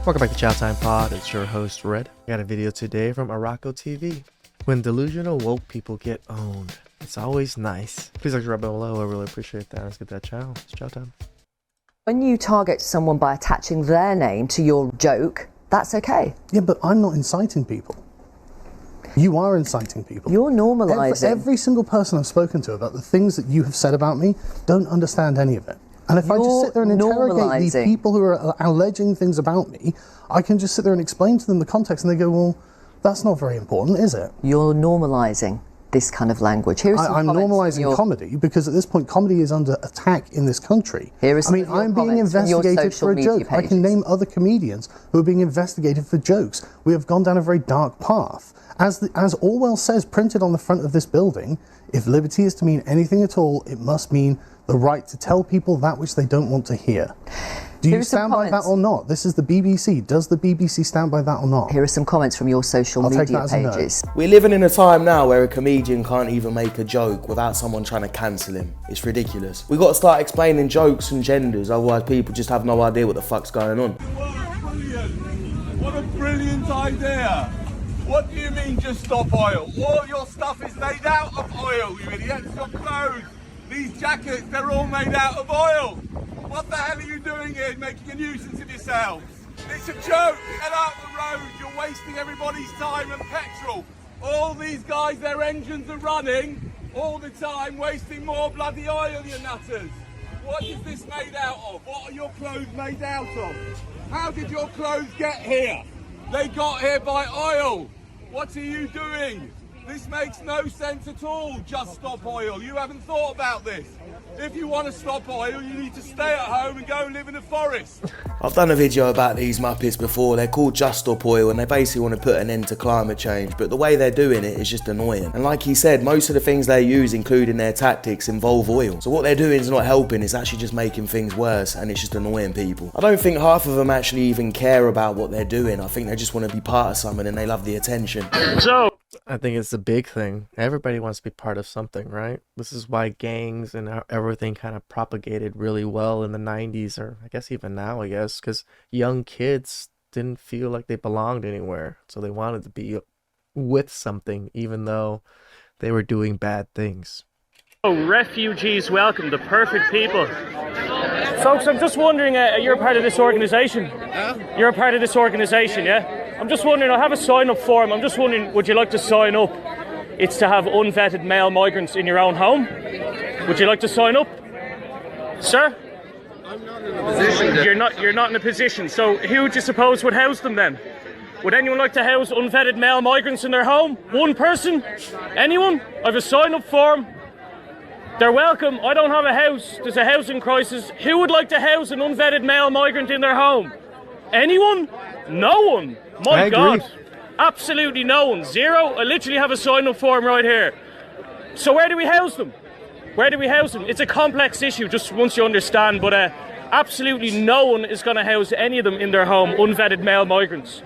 Welcome back to TheChowTimePod. It's your host, Red. I got a video today from Araco TV. When delusional woke people get owned, it's always nice. Please like to rub below. I really appreciate that. Let's get that chow. It's chow time. When you target someone by attaching their name to your joke, that's okay. Yeah, but I'm not inciting people. You are inciting people. You're normalising. Every single person I've spoken to about the things that you have said about me don't understand any of it. And if I just sit there and interrogate the people who are alleging things about me, I can just sit there and explain to them the context, and they go, well, that's not very important, is it? You're normalising this kind of language. I'm normalising comedy because at this point, comedy is under attack in this country. I'm being investigated for a joke. I can name other comedians who are being investigated for jokes. We have gone down a very dark path. As Orwell says, printed on the front of this building, if liberty is to mean anything at all, it must mean the right to tell people that which they don't want to hear. Do you stand by that or not? This is the BBC. Does the BBC stand by that or not? Here are some comments from your social media pages. We're living in a time now where a comedian can't even make a joke without someone trying to cancel him. It's ridiculous. We've got to start explaining jokes and genders, otherwise people just have no idea what the fuck's going on. What a brilliant idea. What do you mean just stop oil? All your stuff is made out of oil, you idiots. Your clothes, these jackets, they're all made out of oil. What the hell are you doing here, making a nuisance of yourselves? It's a joke. Get out the road. You're wasting everybody's time and petrol. All these guys, their engines are running all the time, wasting more bloody oil, you nutters. What is this made out of? What are your clothes made out of? How did your clothes get here? They got here by oil. What are you doing? This makes no sense at all. Just stop oil. You haven't thought about this. If you want to stop oil, you need to stay at home and go and live in the forest. I've done a video about these Muppets before. They're called Just Stop Oil and they basically want to put an end to climate change, but the way they're doing it is just annoying. And like he said, most of the things they use, including their tactics, involve oil. So what they're doing is not helping, it's actually just making things worse, and it's just annoying people. I don't think half of them actually even care about what they're doing. I think they just want to be part of something and they love the attention. I think it's a big thing. Everybody wants to be part of something, right? This is why gangs and everything kind of propagated really well in the 90s, or I guess even now, because young kids didn't feel like they belonged anywhere. So they wanted to be with something, even though they were doing bad things. Oh, refugees welcome, the perfect people. Folks, I'm just wondering, you're a part of this organisation? You're a part of this organisation, yeah? I'm just wondering, I have a sign-up form. I'm just wondering, would you like to sign up? It's to have unvetted male migrants in your own home. Would you like to sign up? Sir? I'm not in a position to... You're not in a position. So who would you suppose would house them then? Would anyone like to house unvetted male migrants in their home? One person? Anyone? I have a sign-up form. They're welcome. I don't have a house. There's a housing crisis. Who would like to house an unvetted male migrant in their home? Anyone? No one. My God. Absolutely no one. Zero. I literally have a sign-up form right here. So where do we house them? Where do we house them? It's a complex issue, just once you understand, but absolutely no one is going to house any of them in their home, unvetted male migrants.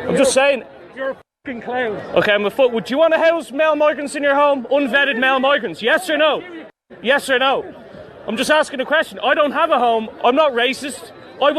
I'm just saying, you're a fucking clown. Okay, I'm a foot. Would you want to house male migrants in your home? Unvetted male migrants? Yes or no? Yes or no? I'm just asking a question. I don't have a home. I'm not racist. I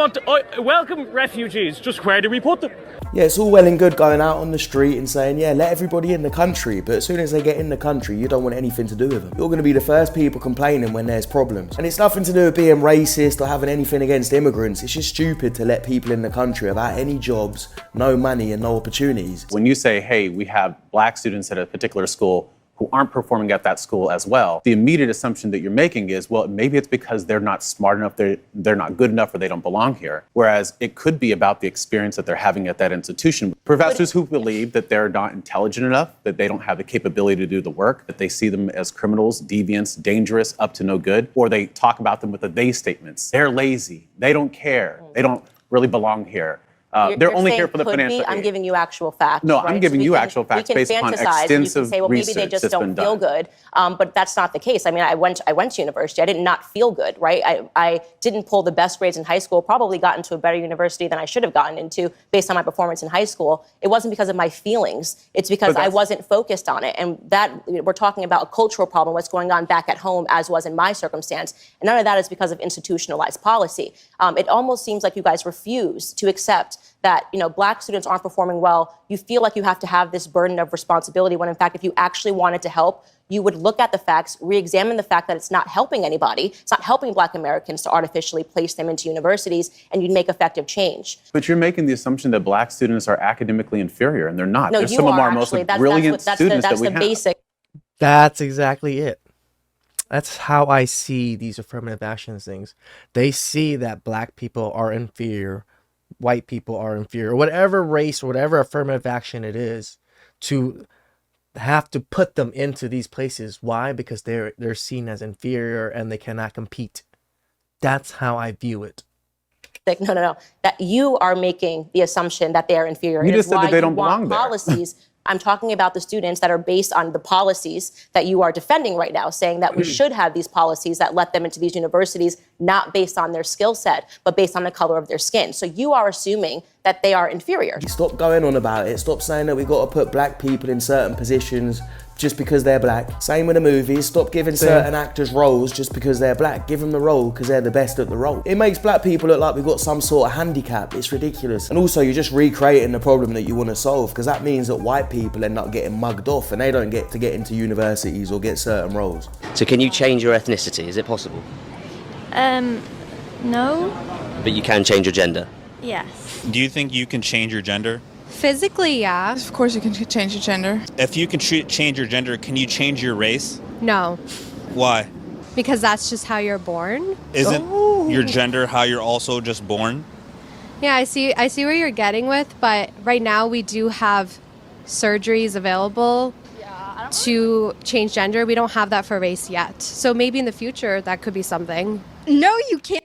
welcome refugees. Just where do we put them? Yeah, it's all well and good going out on the street and saying, yeah, let everybody in the country, but as soon as they get in the country, you don't want anything to do with them. You're going to be the first people complaining when there's problems. And it's nothing to do with being racist or having anything against immigrants. It's just stupid to let people in the country without any jobs, no money and no opportunities. When you say, hey, we have black students at a particular school who aren't performing at that school as well, the immediate assumption that you're making is, well, maybe it's because they're not smart enough, they're not good enough, or they don't belong here. Whereas it could be about the experience that they're having at that institution. Professors who believe that they're not intelligent enough, that they don't have the capability to do the work, that they see them as criminals, deviants, dangerous, up to no good, or they talk about them with the they statements. They're lazy, they don't care, they don't really belong here. They're only here for the financial aid. I'm giving you actual facts. No, right? I'm giving you actual facts based upon extensive say, well, maybe they just don't feel good, but that's not the case. I mean, I went to university. I did not feel good, right? I didn't pull the best grades in high school, probably got into a better university than I should have gotten into based on my performance in high school. It wasn't because of my feelings. It's because I wasn't focused on it. And that, we're talking about a cultural problem, what's going on back at home, as was in my circumstance. And none of that is because of institutionalized policy. It almost seems like you guys refuse to accept that, black students aren't performing well, you feel like you have to have this burden of responsibility when in fact, if you actually wanted to help, you would look at the facts, re-examine the fact that it's not helping anybody, it's not helping black Americans to artificially place them into universities, and you'd make effective change. But you're making the assumption that black students are academically inferior, and they're not. No, They're you some of are our most actually. brilliant students that we have. Basic. That's exactly it. That's how I see these affirmative actions things. They see that black people are inferior, white people are inferior, whatever race, whatever affirmative action it is, to have to put them into these places. Why? Because they're seen as inferior and they cannot compete. That's how I view it. No. That you are making the assumption that they are inferior. You just said that they don't belong there. Policies. I'm talking about the students that are based on the policies that you are defending right now, saying that we should have these policies that let them into these universities, not based on their skill set, but based on the color of their skin. So you are assuming that they are inferior. Stop going on about it. Stop saying that we got to put black people in certain positions just because they're black. Same with the movies. Stop giving certain actors roles just because they're black. Give them the role because they're the best at the role. It makes black people look like we've got some sort of handicap. It's ridiculous. And also, you're just recreating the problem that you want to solve, because that means that white people end up getting mugged off and they don't get to get into universities or get certain roles. So can you change your ethnicity? Is it possible? No. But you can change your gender? Yes. Do you think you can change your gender? Physically, yeah. Of course you can change your gender. If you can change your gender, can you change your race? No. Why? Because that's just how you're born. Isn't your gender how you're also just born? Yeah, I see where you're getting with, but right now we do have surgeries available to change gender. We don't have that for race yet. So maybe in the future that could be something. No, you can't.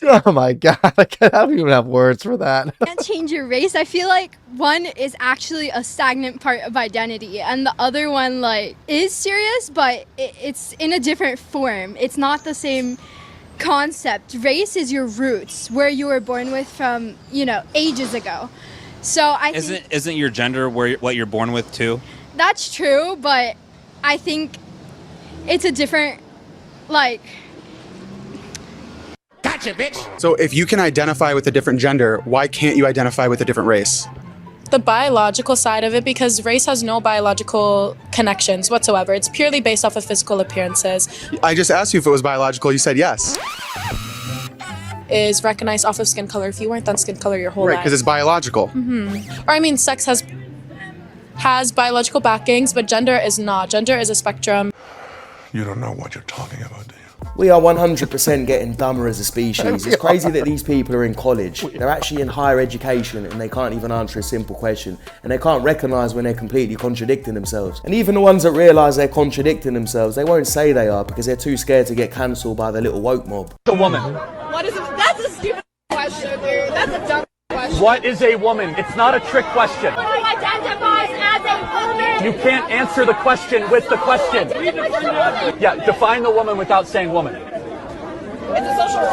Oh my God, I don't even have words for that. Can't change your race. I feel like one is actually a stagnant part of identity, and the other one is serious, but it's in a different form. It's not the same concept. Race is your roots, where you were born with from ages ago. So isn't your gender what you're born with too? That's true, but I think it's a different Gotcha, bitch. So if you can identify with a different gender, why can't you identify with a different race? The biological side of it, because race has no biological connections whatsoever. It's purely based off of physical appearances. I just asked you if it was biological. You said yes. Is recognized off of skin color. If you weren't done skin color your whole life. Right, because it's biological. Or I mean, sex has biological backings, but gender is not. Gender is a spectrum. You don't know what you're talking about, do you? We are 100% getting dumber as a species. It's crazy that these people are in college. They're actually in higher education and they can't even answer a simple question. And they can't recognise when they're completely contradicting themselves. And even the ones that realise they're contradicting themselves, they won't say they are because they're too scared to get cancelled by the little woke mob. A woman. What is it? That's a stupid question, dude. That's a dumb question. What is a woman? It's not a trick question. Who identifies as a woman? You can't answer the question with the question. Yeah, define the woman without saying woman. It's a social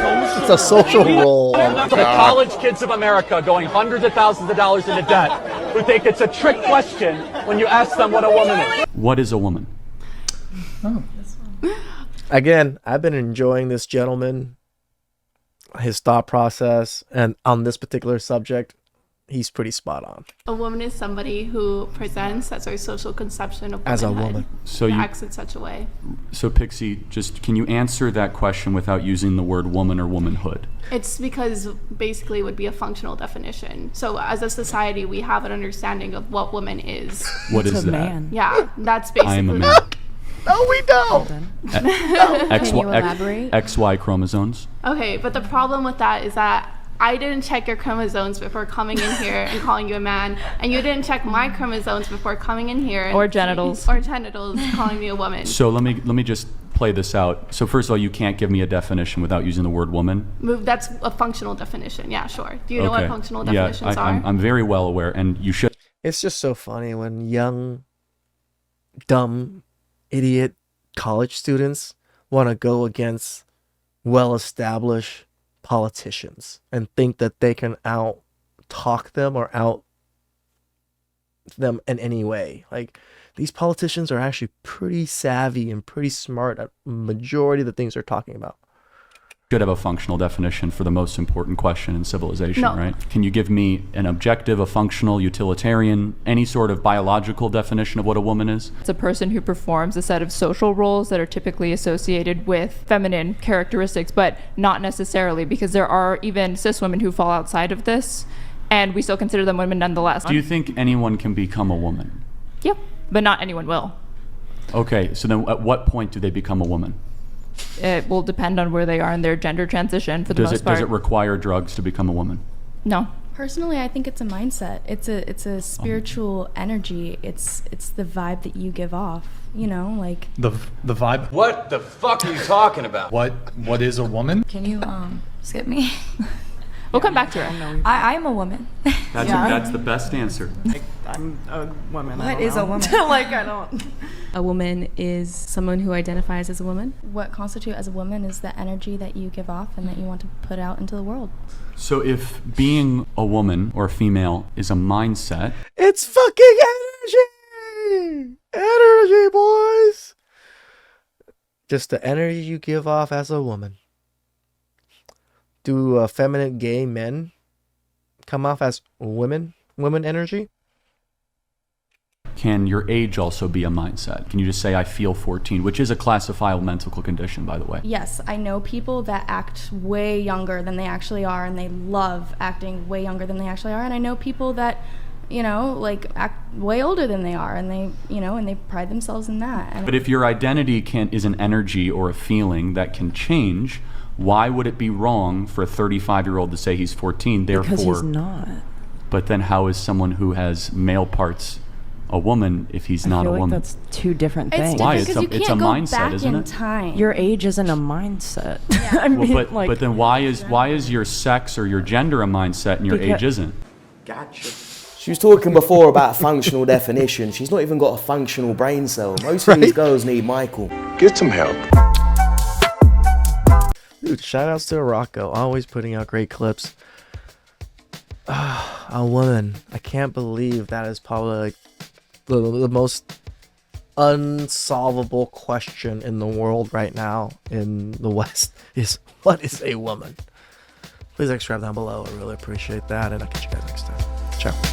role. It's a social role. For the college kids of America going hundreds of thousands of dollars into debt who think it's a trick question when you ask them what a woman is. What is a woman? Oh. Again, I've been enjoying this gentleman, his thought process, and on this particular subject, he's pretty spot on. A woman is somebody who presents, that's our social conception of womanhood. As a woman. So you acts in such a way. So Pixie, just can you answer that question without using the word woman or womanhood? It's because basically it would be a functional definition. So as a society, we have an understanding of what woman is. What is that? Man. Yeah, that's basically. I am a man. No, we don't. Can you elaborate? XY chromosomes. Okay, but the problem with that is that I didn't check your chromosomes before coming in here and calling you a man, and you didn't check my chromosomes before coming in here. Or genitals. Or genitals, calling me a woman. So let me just play this out. So first of all, you can't give me a definition without using the word woman. That's a functional definition. Yeah, sure. Do you know what functional definitions are? I'm very well aware, and you should. It's just so funny when young, dumb, idiot college students want to go against well-established politicians and think that they can out-talk them or out them in any way. Like, these politicians are actually pretty savvy and pretty smart at majority of the things they're talking about. should have a functional definition for the most important question in civilization, No. right? Can you give me an objective, a functional, utilitarian, any sort of biological definition of what a woman is? It's a person who performs a set of social roles that are typically associated with feminine characteristics, but not necessarily, because there are even cis women who fall outside of this, and we still consider them women nonetheless. Do you think anyone can become a woman? Yep, but not anyone will. Okay, so then at what point do they become a woman? It will depend on where they are in their gender transition for the most part. Does it require drugs to become a woman? No. Personally, I think it's a mindset. It's a spiritual energy. It's the vibe that you give off. You know, like The vibe. What the fuck are you talking about? What is a woman? Can you skip me? We'll come back to her. I'm a woman. That's the best answer. I'm a woman. What is a woman? Like, I don't. A woman is someone who identifies as a woman. what constitutes as a woman is the energy that you give off and that you want to put out into the world. So if being a woman or female is a mindset, it's fucking energy! Energy, boys! Just the energy you give off as a woman. Do effeminate gay men come off as women energy? can your age also be a mindset? Can you just say, I feel 14, which is a classifiable mental condition, by the way? Yes, I know people that act way younger than they actually are, and they love acting way younger than they actually are. And I know people that, you know, like act way older than they are, and they, you know, and they pride themselves in that. And but if your identity is an energy or a feeling that can change, why would it be wrong for a 35-year-old to say he's 14? Therefore, because he's not. But then how is someone who has male parts a woman if he's not a woman? That's two different things. Why? It's a mindset, isn't it? Time. Your age isn't a mindset. Yeah. I mean, but then why is your sex or your gender a mindset and your age isn't? Gotcha. She was talking before about functional definition. She's not even got a functional brain cell. Most of these girls need Michael. Get some help. Dude, shout outs to Rocco, always putting out great clips. A woman. I can't believe that is probably like the most unsolvable question in the world right now in the West is, what is a woman? Please subscribe down below. I really appreciate that, and I'll catch you guys next time. Ciao.